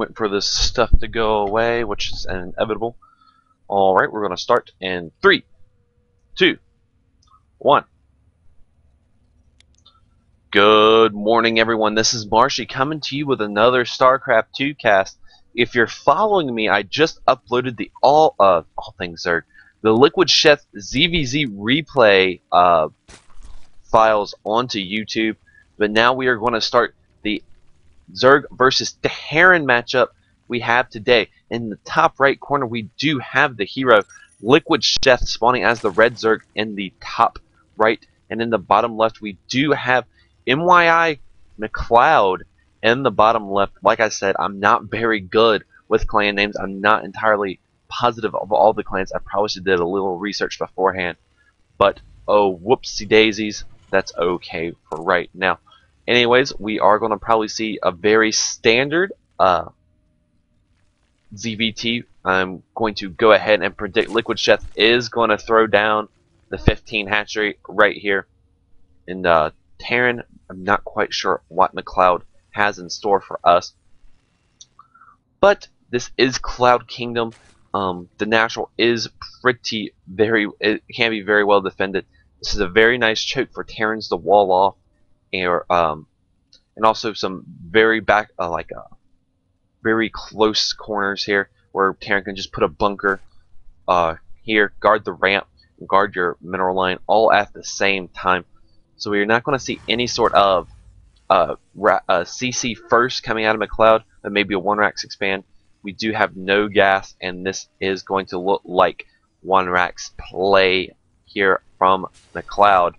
waiting for this stuff to go away, which is inevitable. Alright, we're going to start in 3, 2, 1. Good morning, everyone. This is Marshee coming to you with another Starcraft 2 cast. If you're following me, I just uploaded the all things Zerg, the LiquidSheth ZvT replay files onto YouTube. But now we are going to start the Zerg versus Terran matchup we have today. In the top right corner, we do have the hero LiquidSheth spawning as the red Zerg in the top right, and in the bottom left, we do have MYiMcleod in the bottom left. Like I said, I'm not very good with clan names. I'm not entirely positive of all the clans. I probably should did a little research beforehand, but oh, whoopsie daisies, that's okay for right now. Anyways, we are going to probably see a very standard ZvT. I'm going to go ahead and predict LiquidSheth is going to throw down the 15 hatchery right here. And Terran, I'm not quite sure what McLeod has in store for us. But this is Cloud Kingdom. The natural is it can be very well defended. This is a very nice choke for Terrans to wall off. And also some very very close corners here where Terran can just put a bunker here, guard the ramp, and guard your mineral line all at the same time. So we're not going to see any sort of CC first coming out of McLeod, but maybe a 1-rack expand. We do have no gas, and this is going to look like 1-rack's play here from McLeod.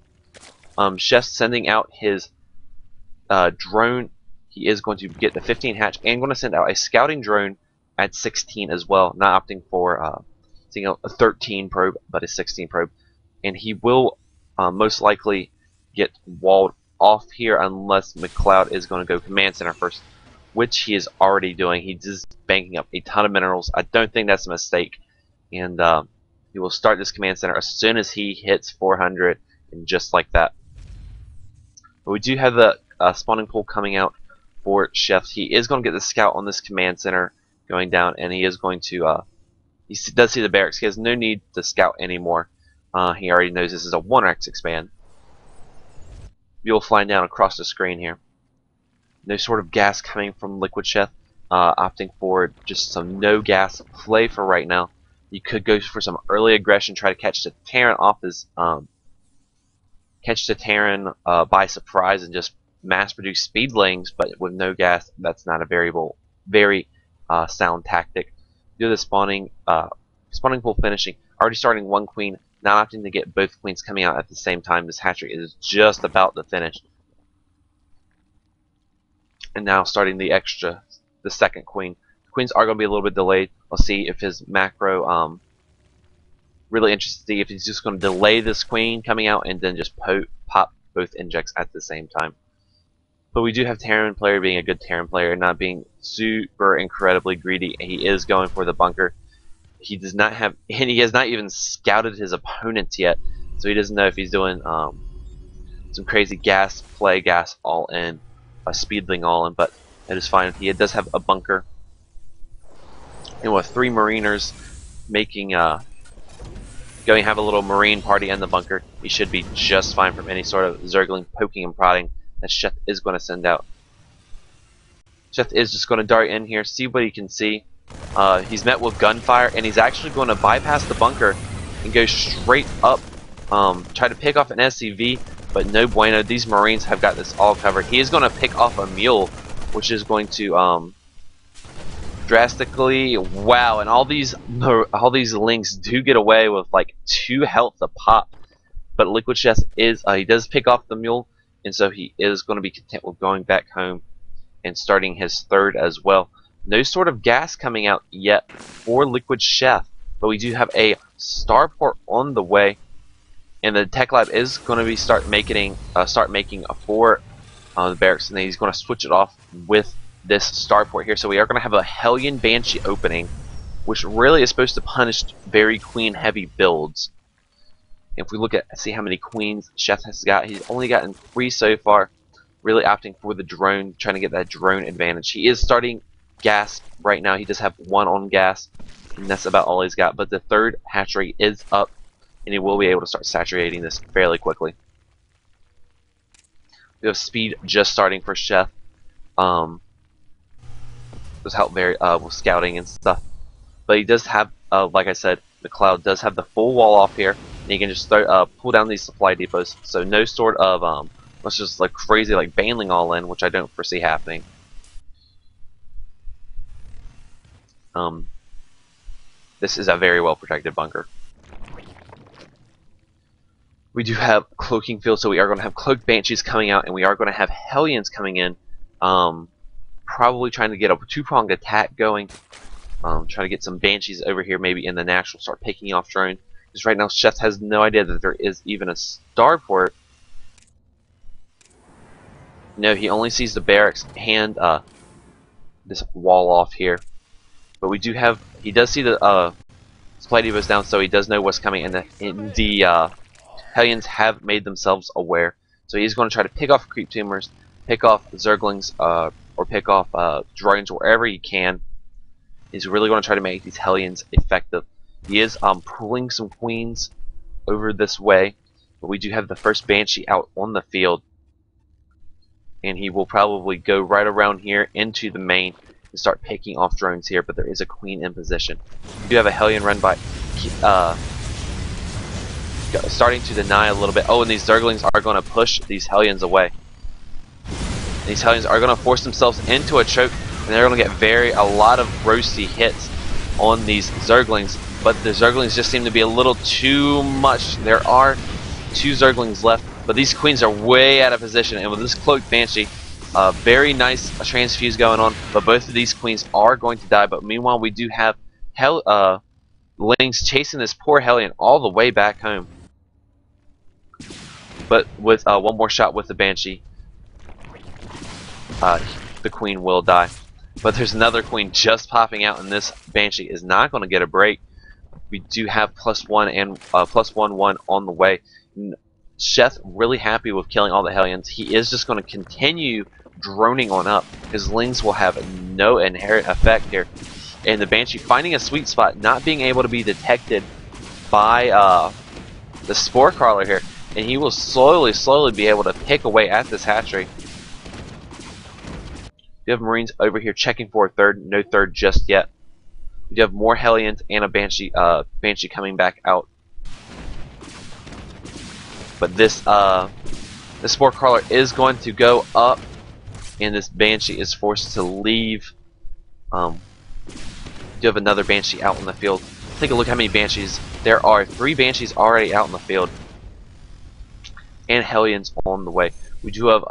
Chef sending out his drone. He is going to get the 15 hatch and going to send out a scouting drone at 16 as well, not opting for a 13 probe but a 16 probe, and he will most likely get walled off here unless McLeod is going to go command center first, which he is already doing. He's just banking up a ton of minerals. I don't think that's a mistake, and he will start this command center as soon as he hits 400, and just like that. But we do have the spawning pool coming out for Chef. He is going to get the scout on this command center going down, and he is going to he does see the barracks. He has no need to scout anymore. He already knows this is a 1-rack expand. You'll fly down across the screen here. No sort of gas coming from LiquidSheth, opting for just some no gas play for right now. You could go for some early aggression, try to catch the Terran off his by surprise and just mass produce speedlings, but with no gas, that's not a very sound tactic. Do the spawning pool finishing, already starting one queen, not opting to get both queens coming out at the same time. This hatchery is just about to finish. And now starting the second queen. The queens are going to be a little bit delayed. Let's see if his macro, really interested to see if he's just going to delay this queen coming out and then just pop both injects at the same time. But we do have Terran player being a good Terran player and not being super incredibly greedy. He is going for the bunker. He does not have, and he has not even scouted his opponents yet, so he doesn't know if he's doing some crazy gas play, gas all in, a speedling all in, but it is fine. He does have a bunker, and with 3 mariners making going to have a little marine party in the bunker, he should be just fine from any sort of zergling poking and prodding that Chef is going to send out. Chef is just going to dart in here, see what he can see. He's met with gunfire, and he's actually going to bypass the bunker and go straight up, try to pick off an SCV, but no bueno. These Marines have got this all covered. He is going to pick off a mule, which is going to drastically, wow, and all these links do get away with like 2 health a pop, but LiquidSheth is he does pick off the mule, and so he is going to be content with going back home and starting his third as well. No sort of gas coming out yet for LiquidSheth, but we do have a starport on the way, and the tech lab is going to be start making a 4 the barracks, and then he's going to switch it off with this starport here. So we are going to have a Hellion Banshee opening, which really is supposed to punish very queen heavy builds. If we look at see how many queens Chef has got, he's only gotten 3 so far. Really opting for the drone, trying to get that drone advantage. He is starting gas right now. He does have 1 on gas, and that's about all he's got. But the 3rd hatchery is up, and he will be able to start saturating this fairly quickly. We have speed just starting for Sheth. Does help very with scouting and stuff. But he does have, like I said, MYiMcleod does have the full wall off here, and he can just start pull down these supply depots. So no sort of let's just like crazy like bailing all in, which I don't foresee happening. This is a very well protected bunker. We do have cloaking field, so we are going to have cloaked banshees coming out, and we are going to have hellions coming in. Probably trying to get a 2-pronged attack going. Trying to get some banshees over here, maybe in the natural, start picking off drone. Because right now, Sheth has no idea that there is even a starport. No, he only sees the barracks hand this wall off here. But we do have, he does see the supply depots down, so he does know what's coming, and the hellions have made themselves aware. So he's going to try to pick off creep tumors, pick off zerglings, or pick off drones wherever he can. He's really going to try to make these hellions effective. He is pulling some queens over this way, but we do have the first banshee out on the field, and he will probably go right around here into the main and start picking off drones here. But there is a queen in position. We do have a hellion run by, starting to deny a little bit. Oh, and these zerglings are going to push these hellions away. And these hellions are going to force themselves into a choke, and they're going to get a lot of roasty hits on these zerglings. But the zerglings just seem to be a little too much. There are 2 zerglings left, but these queens are way out of position. And with this cloaked banshee, very nice transfuse going on. But both of these queens are going to die. But meanwhile, we do have lings chasing this poor hellion all the way back home. But with 1 more shot with the banshee, the queen will die. But there's another queen just popping out, and this banshee is not going to get a break. We do have +1 and +1/1 on the way. Sheth really happy with killing all the hellions. He is just going to continue droning on up. His lings will have no inherent effect here. And the banshee finding a sweet spot, not being able to be detected by the spore crawler here, and he will slowly be able to pick away at this hatchery. We have Marines over here checking for a 3rd. No 3rd just yet. We do have more hellions and a banshee coming back out. But this spore crawler is going to go up, and this banshee is forced to leave. We do have another banshee out in the field. Take a look how many banshees. There are 3 banshees already out in the field, and hellions on the way. We do have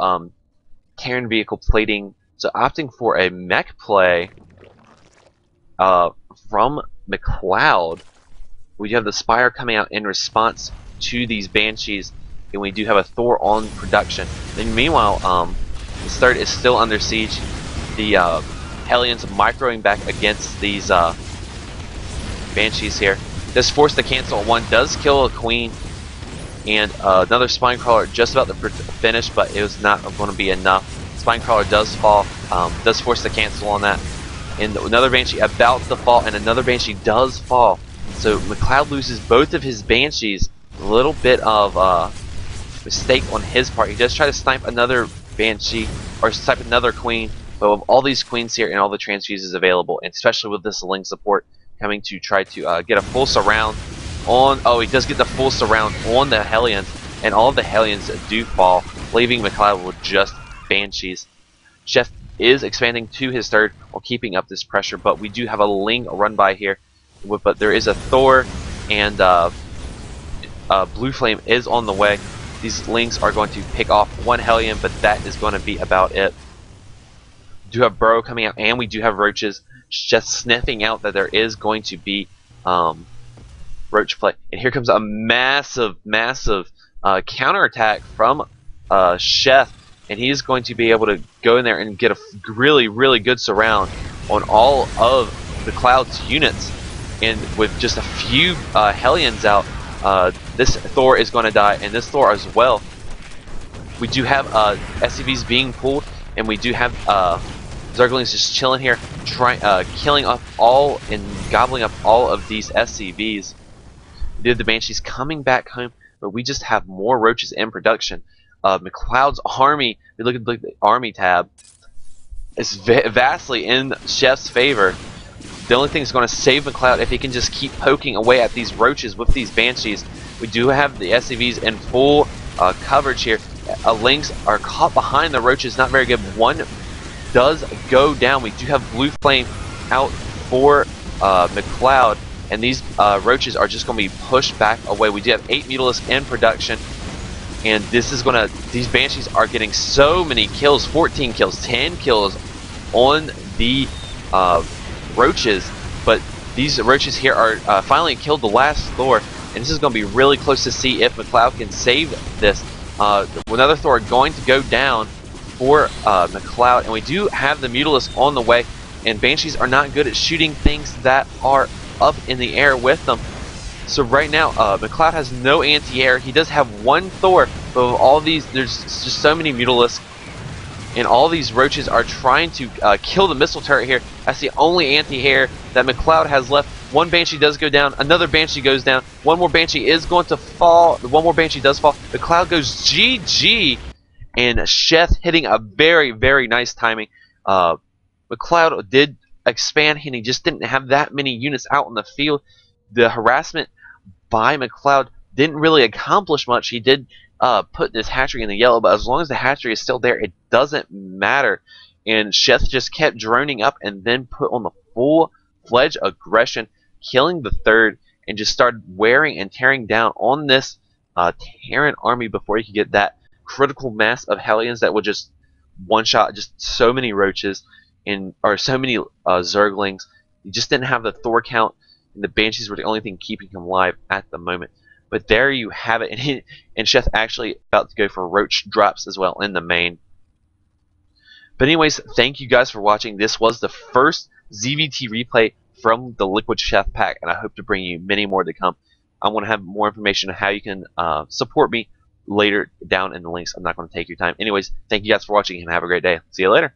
Terran vehicle plating. So opting for a mech play from MYiMcleod. We do have the Spire coming out in response to these banshees, and we do have a Thor on production. And meanwhile, the 3rd is still under siege. The hellions microing back against these banshees here. This force to cancel 1 does kill a queen, and another spine crawler just about to finish, but it was not going to be enough. Spine crawler does fall, does force the cancel on that, and another banshee about to fall, and another banshee does fall. So MYiMcleod loses both of his banshees. A little bit of mistake on his part. He does try to snipe another banshee or snipe another queen, but with all these queens here and all the transfuses available, and especially with this ling support coming to try to get a full surround on. Oh, he does get the full surround on the hellions, and all of the hellions do fall, leaving MYiMcleod with just banshees. Sheth is expanding to his 3rd while keeping up this pressure, but we do have a ling run by here. But there is a Thor, and Blue Flame is on the way. These lings are going to pick off 1 hellion, but that is going to be about it. We do have Burrow coming out, and we do have roaches just sniffing out that there is going to be roach play. And here comes a massive counterattack from Sheth. And he's going to be able to go in there and get a really good surround on all of MYiMcleod's units. And with just a few hellions out, this Thor is going to die, and this Thor as well. We do have SCVs being pulled, and we do have Zerglings just chilling here, killing up all and gobbling up all of these SCVs. The Banshees coming back home, but we just have more roaches in production. McLeod's army, if you look at the army tab, is vastly in Chef's favor. The only thing that's going to save McLeod if he can just keep poking away at these roaches with these Banshees. We do have the SCVs in full coverage here. Lynx are caught behind the roaches, not very good. One does go down. We do have Blue Flame out for McLeod, and these roaches are just going to be pushed back away. We do have 8 Mutalisks in production, and this is going to, these Banshees are getting so many kills, 14 kills, 10 kills on the roaches, but these roaches here are finally killed the last Thor, and this is going to be really close to see if McLeod can save this. Another Thor going to go down for McLeod, and we do have the Mutalisk on the way, and Banshees are not good at shooting things that are up in the air with them. So right now, McLeod has no anti-air. He does have one Thor, but of all these, there's just so many Mutalisks, and all these roaches are trying to kill the missile turret here. That's the only anti-air that McLeod has left. One Banshee does go down, another Banshee goes down, one more Banshee is going to fall, one more Banshee does fall. McLeod goes GG, and Sheth hitting a very, very nice timing. McLeod did expand, and he just didn't have that many units out in the field. The harassment by McLeod didn't really accomplish much. He did put this hatchery in the yellow, but as long as the hatchery is still there, it doesn't matter. And Sheth just kept droning up and then put on the full-fledged aggression, killing the third, and just started wearing and tearing down on this Terran army before he could get that critical mass of Hellions that would just one-shot just so many roaches or so many Zerglings. He just didn't have the Thor count, and the Banshees were the only thing keeping him alive at the moment. But there you have it, and Sheth actually about to go for roach drops as well in the main. But anyways, thank you guys for watching. This was the first ZvT replay from the LiquidSheth pack, and I hope to bring you many more to come. I want to have more information on how you can support me later down in the links. I'm not going to take your time. Anyways, thank you guys for watching, and have a great day. See you later.